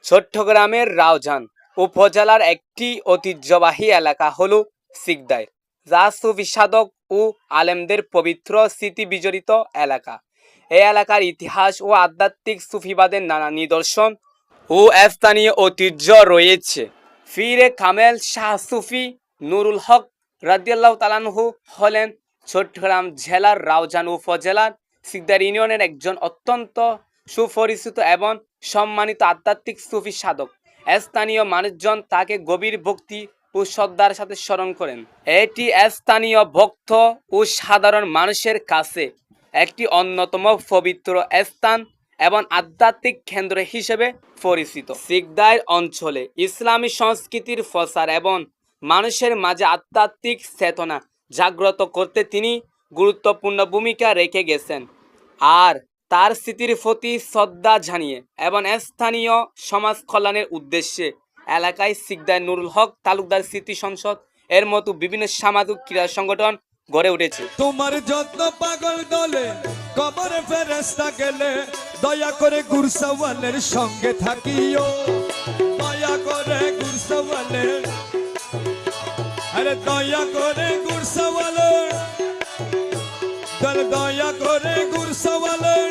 চট্টগ্রামের রাউজান উপজেলার একটি ঐতিহ্যবাহী এলাকা হল সিকদার, যা সুফি সাধক ও আলেমদের পবিত্র স্মৃতি বিজড়িত এলাকা। এই এলাকার ইতিহাস ও আধ্যাত্মিক সুফিবাদের নানা নিদর্শন ও স্থানীয় ঐতিহ্য রয়েছে। ফিরে কামেল শাহ সুফি নুরুল হক রাদিয়াল্লাহু তাআলা আনহু হলেন চট্টগ্রাম জেলার রাউজান উপজেলার সিকদার ইউনিয়নের একজন অত্যন্ত সুপরিচিত এবং সম্মানিত আধ্যাত্মিক সুফি সাধক। স্থানীয় মানুষজন তাকে গভীর ভক্তি ও শ্রদ্ধার সাথে স্মরণ করেন। এটি স্থানীয় ভক্ত ও সাধারণ মানুষের কাছে একটি অন্যতম পবিত্র স্থান এবং আধ্যাত্মিক কেন্দ্র হিসেবে পরিচিত। সিকদার অঞ্চলে ইসলামী সংস্কৃতির প্রসার এবং মানুষের মাঝে আধ্যাত্মিক চেতনা জাগ্রত করতে তিনি গুরুত্বপূর্ণ ভূমিকা রেখে গেছেন। আর তার স্মৃতির প্রতি শ্রদ্ধা জানিয়ে এবং স্থানীয় সমাজ কল্যাণের উদ্দেশ্যে এলাকায় সিকদার নুরুল হক তালুকদার স্মৃতি সংসদ এর মতো বিভিন্ন সামাজিক ক্রীড়া সংগঠন গড়ে উঠেছে। তোমার যত্ন পাগল দলে কবরে ফেরেশতা গেলে দয়া করে গুরসওয়ালের সঙ্গে থাকিও, দয়া করে গুরসওয়ালের, আরে দয়া করে গুরসওয়ালের, দয়া করে গুরসওয়ালের